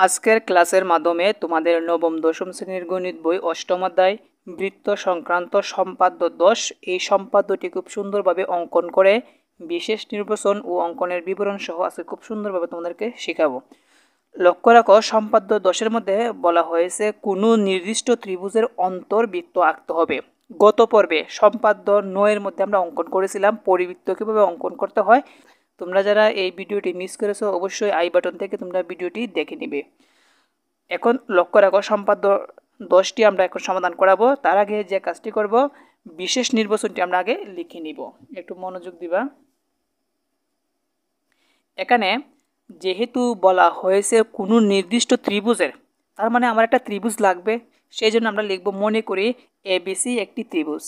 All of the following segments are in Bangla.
আজকের ক্লাসের মাধ্যমে তোমাদের নবম দশম শ্রেণীর গণিত বই অষ্টম অধ্যায় বৃত্ত সংক্রান্ত সম্পাদ্য 10 এই সম্পাদ্যটি খুব সুন্দরভাবে অঙ্কন করে বিশেষ নির্বাচন ও অঙ্কনের বিবরণ সহ আজকে খুব সুন্দরভাবে তোমাদেরকে শেখাবো। লক্ষ্য রাখো, সম্পাদ্য 10-এর মধ্যে বলা হয়েছে কোনো নির্দিষ্ট ত্রিভুজের অন্তর্বৃত্ত আঁকতে হবে। গত পর্বে সম্পাদ্য 9-এর মধ্যে আমরা অঙ্কন করেছিলাম পরিবৃত্ত কীভাবে অঙ্কন করতে হয়। তোমরা যারা এই ভিডিওটি মিস করেছো অবশ্যই আই বাটন থেকে তোমরা ভিডিওটি দেখে নিবে। এখন লক্ষ্য রাখো, সম্পাদ্য 10টি আমরা এখন সমাধান করাবো। তার আগে যে কাজটি করব, বিশেষ নির্বাচনটি আমরা আগে লিখে নিব। একটু মনোযোগ দিবা। এখানে যেহেতু বলা হয়েছে কোনো নির্দিষ্ট ত্রিভুজের, তার মানে আমার একটা ত্রিভুজ লাগবে। সেই জন্য আমরা লিখব, মনে করি এবিসি একটি ত্রিভুজ।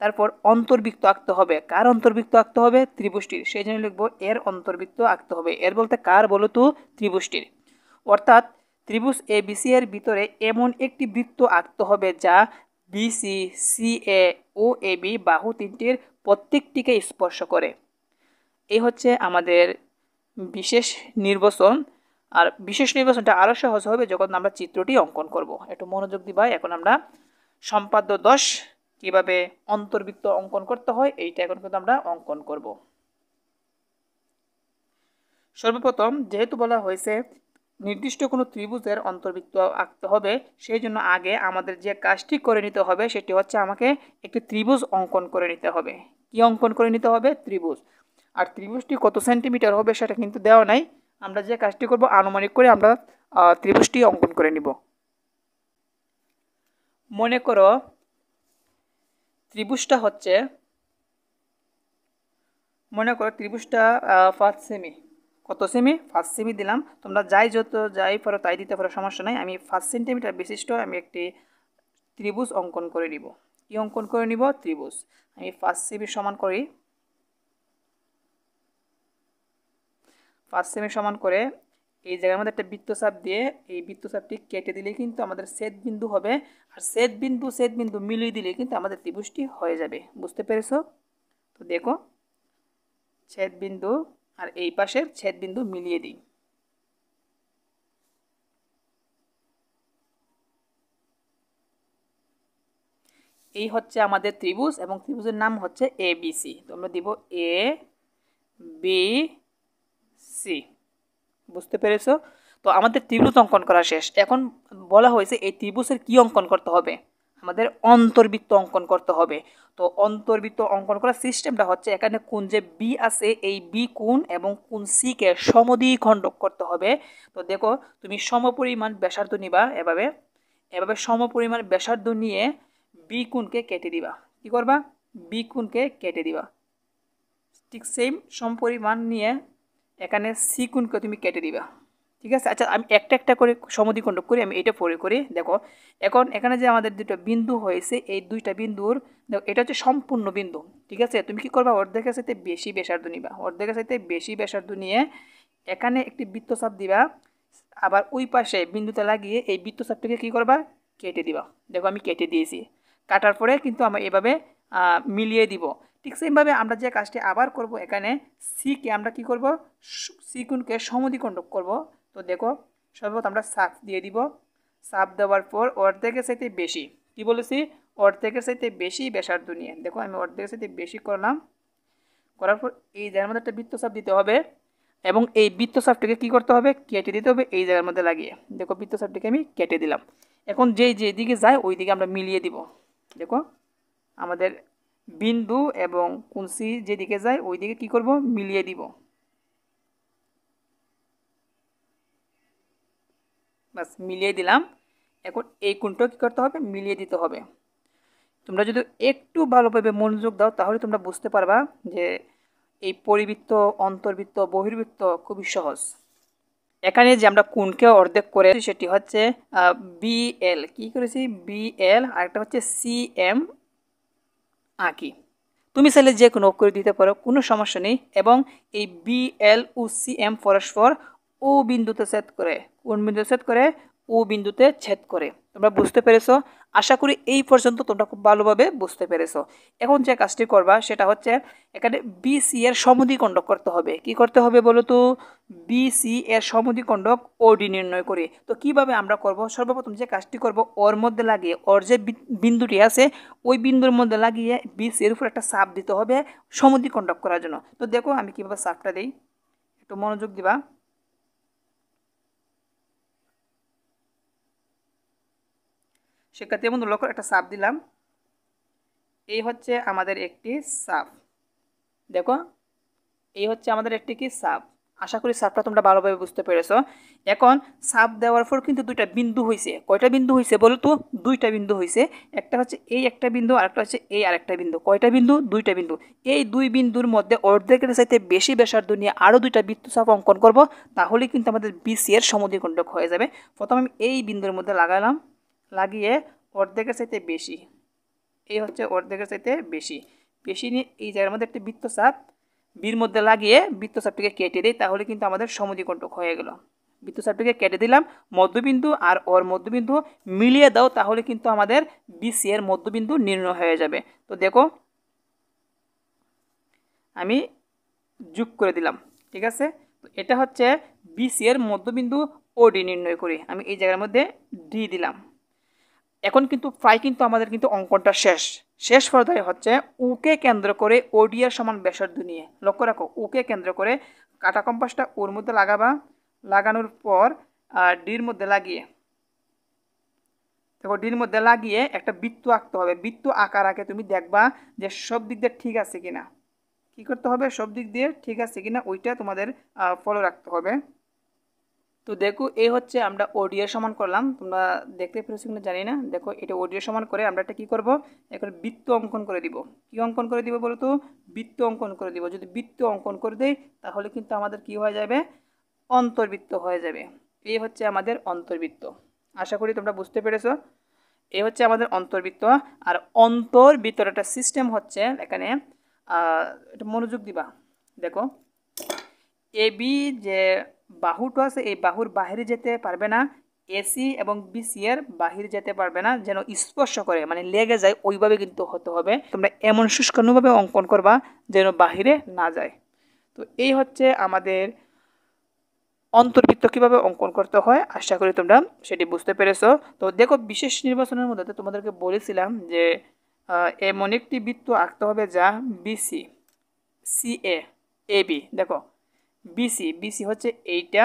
তারপর অন্তর্বৃত্ত আঁকতে হবে। কার অন্তর্বৃত্ত আঁকতে হবে? ত্রিভুজটির। সেই জন্য লিখব এর অন্তর্বৃত্ত আঁকতে হবে। এর বলতে কার বলো তো? ত্রিভুজটির। অর্থাৎ ত্রিভুজ এবিসি এর ভিতরে এমন একটি বৃত্ত আঁকতে হবে যা বিসি, সিএ ও এবি বাহু তিনটির প্রত্যেকটিকে স্পর্শ করে। এই হচ্ছে আমাদের বিশেষ নির্বাচন। আর বিশেষ নির্বাচনটা আরও সহজ হবে যখন আমরা চিত্রটি অঙ্কন করব। একটু মনোযোগ দিবা। এখন আমরা সম্পাদ্য 10 কিভাবে অন্তর্বৃত্ত অঙ্কন করতে হয় এইটা এখন কিন্তু আমরা অঙ্কন করব। সর্বপ্রথম যেহেতু বলা হয়েছে নির্দিষ্ট কোনো ত্রিভুজের অন্তর্বৃত্ত আঁকতে হবে, সেই জন্য আগে আমাদের যে কাজটি করে নিতে হবে সেটি হচ্ছে আমাকে একটি ত্রিভুজ অঙ্কন করে নিতে হবে। কি অঙ্কন করে নিতে হবে? ত্রিভুজ। আর ত্রিভুজটি কত সেন্টিমিটার হবে সেটা কিন্তু দেওয়া নাই। আমরা যে কাজটি করব, আনুমানিক করে আমরা ত্রিভুজটি অঙ্কন করে নিব। মনে করো ত্রিভুজটা 5 সেমি। কত সেমি? 5 সেমি দিলাম। তোমরা যাই পারো তাই দিতে পারো, সমস্যা নাই। আমি 5 সেন্টিমিটার বিশিষ্ট আমি একটি ত্রিভুজ অঙ্কন করে নিব। কি অঙ্কন করে নিব? ত্রিভুজ। আমি 5 সেমি সমান করি। 5 সেমি সমান করে এই জায়গার মধ্যে একটা বৃত্তচাপ দিয়ে এই বৃত্তচাপটি কেটে দিলে কিন্তু আমাদের ছেদ বিন্দু হবে। আর ছেদ বিন্দু মিলিয়ে দিলে কিন্তু আমাদের ত্রিভুজটি হয়ে যাবে। বুঝতে পেরেছো? তো দেখো, ছেদ বিন্দু আর এই পাশের ছেদ বিন্দু মিলিয়ে দিই। এই হচ্ছে আমাদের ত্রিভুজ এবং ত্রিভুজের নাম হচ্ছে এবিসি। তো আমরা দিব এ বি সি। বুঝতে পেরেছো? তো আমাদের ত্রিভুজ অঙ্কন করা শেষ। এখন বলা হয়েছে এই ত্রিভুজের কি অঙ্কন করতে হবে? আমাদের অন্তর্বৃত্ত অঙ্কন করতে হবে। তো অন্তর্বৃত্ত অঙ্কন করার সিস্টেমটা হচ্ছে, এখানে কোণ যে বি আছে এই বি কোণ এবং কোণ সি কে সমদ্বিখণ্ডক করতে হবে। তো দেখো, তুমি সমপরিমাণ ব্যাসার্ধ নিবা। এভাবে সমপরিমাণ ব্যাসার্ধ নিয়ে বি কোণকে কেটে দিবা। কি করবা? বি কোণকে কেটে দিবা। ঠিক সেম সমপরিমাণ নিয়ে এখানে সি কোণকে তুমি কেটে দিবা। ঠিক আছে? আচ্ছা, আমি একটা একটা করে সমদ্বিখণ্ডক করি। আমি এটা পরে করি। দেখো, এখন এখানে যে আমাদের দুটো বিন্দু হয়েছে, এই দুইটা বিন্দুর দেখো এটা হচ্ছে সম্পূর্ণ বিন্দু। ঠিক আছে? তুমি কি করবা? অর্ধেকের সাথে বেশি ব্যাসার্ধ নিবা। অর্ধেকের সাথে বেশি ব্যাসার্ধ নিয়ে এখানে একটি বৃত্তচাপ দিবা। আবার ওই পাশে বিন্দুতে লাগিয়ে এই বৃত্তচাপটাকে কি করবা? কেটে দিবা। দেখো আমি কেটে দিয়েছি। কাটার পরে কিন্তু আমরা এভাবে মিলিয়ে দিব। ঠিক সেমভাবে আমরা যে কাজটি আবার করব, এখানে সিকে আমরা কি করব? সি কোণকে সমদ্বিখণ্ডক করব। তো দেখো, সর্বপ্রথম আমরা চাপ দিয়ে দিব। চাপ দেওয়ার পর অর্ধেকের চাইতে বেশি, কি বলেছি? অর্ধেকের চাইতে বেশি ব্যাসার্ধ নিয়ে, দেখো আমি অর্ধেকের চাইতে বেশি করলাম। করার পর এই জায়গার মধ্যে একটা বৃত্তচাপ দিতে হবে এবং এই বৃত্তচাপটাকে কি করতে হবে? কেটে দিতে হবে এই জায়গার মধ্যে লাগিয়ে। দেখো বৃত্তচাপটাকে আমি কেটে দিলাম। এখন যেদিকে যায় ওই দিকে আমরা মিলিয়ে দিব। দেখো আমাদের বিন্দু এবং কোণ সি যেদিকে যায় ওই দিকে কি করব? মিলিয়ে দিব। বাস, মিলিয়ে দিলাম। এখন এই কোণটাও কী করতে হবে? মিলিয়ে দিতে হবে। তোমরা যদি একটু ভালোভাবে মনোযোগ দাও তাহলে তোমরা বুঝতে পারবা যে এই পরিবৃত্ত, অন্তর্বৃত্ত, বহির্বৃত্ত খুবই সহজ। এখানে যে আমরা কোণকে অর্ধেক করে সেটি হচ্ছে বিএল। কি করেছি? বিএল। আর একটা হচ্ছে সিএম আঁকি। তুমি চাইলে যে কোনো অক্ষর দিতে পারো, কোনো সমস্যা নেই। এবং এই বিএল ও সিএম পরস্পর ও বিন্দুতে ছেদ করে, কোন বিন্দুতে ছেদ করে? ও বিন্দুতে ছেদ করে। তোমরা বুঝতে পেরেছো? আশা করি এই পর্যন্ত তোমরা খুব ভালোভাবে বুঝতে পেরেছো। এখন যে কাজটি করবা সেটা হচ্ছে এখানে বিসি এর সমদ্বিখণ্ডক করতে হবে। কি করতে হবে বলো তো? বিসি এর সমদ্বিখণ্ডক ওডি নির্ণয় করে। তো কিভাবে আমরা করব? সর্বপ্রথম যে কাজটি করব, ওর মধ্যে লাগিয়ে, ওর যে বিন্দুটি আছে ওই বিন্দুর মধ্যে লাগিয়ে বিসি এর উপর একটা চাপ দিতে হবে সমদ্বিখণ্ডক করার জন্য। তো দেখো আমি কিভাবে চাপটা দিই, একটু মনোযোগ দিবা। শিক্ষার্থী বন্ধু লক্ষ্য, একটা চাপ দিলাম। এই হচ্ছে আমাদের একটি চাপ। দেখো এই হচ্ছে আমাদের একটি কি চাপ। আশা করি চাপটা তোমরা ভালোভাবে বুঝতে পেরেছো। এখন চাপ দেওয়ার পর কিন্তু দুইটা বিন্দু হয়েছে। কয়টা বিন্দু হয়েছে বলো তো? দুইটা বিন্দু হয়েছে। একটা হচ্ছে এই একটা বিন্দু, আরেকটা হচ্ছে এই আরেকটা বিন্দু। কয়টা বিন্দু? দুইটা বিন্দু। এই দুই বিন্দুর মধ্যে অর্ধেকের চাইতে বেশি ব্যাসার্ধ নিয়ে আরও দুইটা বৃত্তচাপ অঙ্কন করব, তাহলে কিন্তু আমাদের বিসি এর সমদ্বিখণ্ডক হয়ে যাবে। প্রথমে আমি এই বিন্দুর মধ্যে লাগালাম, লাগিয়ে অর্ধেকের চাইতে বেশি, এই হচ্ছে অর্ধেকের চাইতে বেশি, বেশি নিয়ে এই জায়গার মধ্যে একটা বৃত্তচাপ বির মধ্যে লাগিয়ে বৃত্তচাপটিকে কেটে দিই, তাহলে কিন্তু আমাদের সমদ্বিখণ্ডক হয়ে গেল। বৃত্তচাপটিকে কেটে দিলাম, মধ্যবিন্দু আর ওর মধ্যবিন্দু মিলিয়ে দাও, তাহলে কিন্তু আমাদের বিসি এর মধ্যবিন্দু নির্ণয় হয়ে যাবে। তো দেখো আমি যোগ করে দিলাম, ঠিক আছে। তো এটা হচ্ছে বিসি এর মধ্যবিন্দু ওডি নির্ণয় করি, আমি এই জায়গার মধ্যে ডি দিলাম। এখন কিন্তু প্রায় কিন্তু আমাদের কিন্তু অঙ্কনটা শেষ পর্যায়ে হচ্ছে উকে কেন্দ্র করে ওডি এর সমান ব্যাসার্ধ নিয়ে। লক্ষ্য রাখো, উকে কেন্দ্র করে কাটা কম্পাসটা ওর মধ্যে লাগাবা, লাগানোর পর ডির মধ্যে লাগিয়ে, দেখো ডির মধ্যে লাগিয়ে একটা বৃত্ত আঁকতে হবে। বৃত্ত আঁকার আগে তুমি দেখবা যে সব দিক দিয়ে ঠিক আছে কিনা। কি করতে হবে? সব দিক দিয়ে ঠিক আছে কিনা ওইটা তোমাদের ফলো রাখতে হবে। তো দেখো এই হচ্ছে আমরা ওডি এর সমান করলাম, তোমরা দেখতে পেরেছো কিনা জানি না। দেখো এটা ওডি এর সমান করে আমরা এটা কি করব, এখন বৃত্ত অঙ্কন করে দিব। কি অঙ্কন করে দিব বলো তো? বৃত্ত অঙ্কন করে দিব। যদি বৃত্ত অঙ্কন করে দেই তাহলে কিন্তু আমাদের কি হয়ে যাবে? অন্তর্বৃত্ত হয়ে যাবে। এই হচ্ছে আমাদের অন্তর্বৃত্ত। আশা করি তোমরা বুঝতে পেরেছো। এই হচ্ছে আমাদের অন্তর্বৃত্ত। আর অন্তর্বৃত্তর একটা সিস্টেম হচ্ছে এখানে, এটা মনোযোগ দিবা। দেখো এবি যে বাহুটা আছে এই বাহুর বাহিরে যেতে পারবে না, এসি এবং বিসি এর বাহিরে যেতে পারবে না, যেন স্পর্শ করে মানে লেগে যায় ওইভাবে কিন্তু হতে হবে। তোমরা এমন শুষ্কানুভাবে অঙ্কন করবা যেন বাহিরে না যায়। তো এই হচ্ছে আমাদের অন্তর্বৃত্ত কিভাবে অঙ্কন করতে হয়। আশা করি তোমরা সেটি বুঝতে পেরেছো। তো দেখো বিশেষ নির্বাচনের মধ্যে তোমাদেরকে বলেছিলাম যে এমন একটি বৃত্ত আঁকতে হবে যা বিসি, সিএ, এবি, দেখো বিসি হচ্ছে এইটা,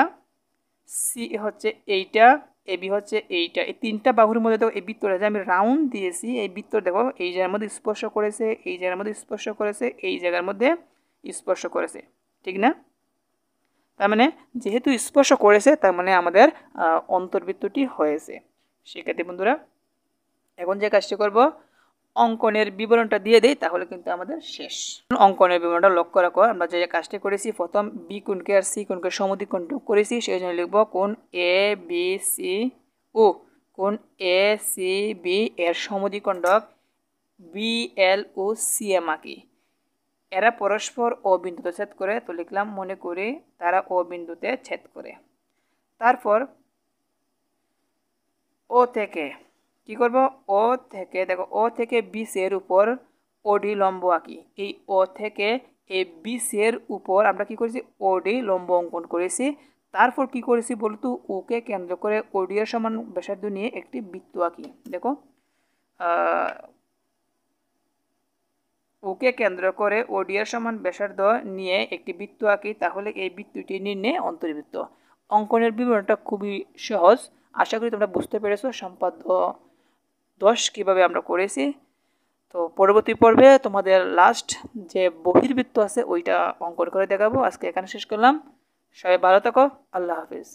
সি হচ্ছে এইটা, এবি হচ্ছে এইটা। এই তিনটা বাহুর মধ্যে দেখো এই বৃত্তটা যে আমি রাউন্ড দিয়েছি, এই বৃত্ত দেখো এই জায়গার মধ্যে স্পর্শ করেছে, এই জায়গার মধ্যে স্পর্শ করেছে, এই জায়গার মধ্যে স্পর্শ করেছে, ঠিক না? তার মানে যেহেতু স্পর্শ করেছে তার মানে আমাদের অন্তর্বৃত্তটি হয়েছে। শিক্ষার্থী বন্ধুরা এখন যে কাজটি করব, অঙ্কনের বিবরণটা দিয়ে দেই, তাহলে কিন্তু আমাদের শেষ। অঙ্কনের বিবরণটা লক্ষ্য রাখো। আমরা যে কাজটি করেছি, প্রথম বি কোণকে আর সি কোণকে সমদ্বিখণ্ডক করেছি, সেই জন্য লিখব কোণ এ বি সি ও কোণ এ সি বি এর সমদ্বিখণ্ডক বি এল ও সি এম আঁকি। এরা পরস্পর ও বিন্দুতে ছেদ করে, তো লিখলাম মনে করি তারা ও বিন্দুতে ছেদ করে। তারপর ও থেকে কি করব, ও থেকে দেখো ও থেকে বিসি এর উপর ওডি লম্ব আঁকি। এই ও থেকে এই বিসি এর উপর আমরা কি করেছি, ওডি লম্ব অঙ্কন করেছি। তারপর কি করেছি বলতো, ওকে কেন্দ্র করে ওডি এর সমান ব্যাসার্ধ নিয়ে একটি বৃত্ত আঁকি। দেখো ওকে কেন্দ্র করে ওডি এর সমান ব্যাসার্ধ নিয়ে একটি বৃত্ত আঁকি, তাহলে এই বৃত্তটি নির্ণয়ে অন্তর্বৃত্ত। অঙ্কনের বিবরণটা খুবই সহজ। আশা করি তোমরা বুঝতে পেরেছো সম্পাদ্য 10 কীভাবে আমরা করেছি। তো পরবর্তী পর্বে তোমাদের লাস্ট যে বহির্বৃত্ত আছে ওইটা অঙ্কন করে দেখাবো। আজকে এখানে শেষ করলাম। সবাই ভালো থাকো। আল্লাহ হাফিজ।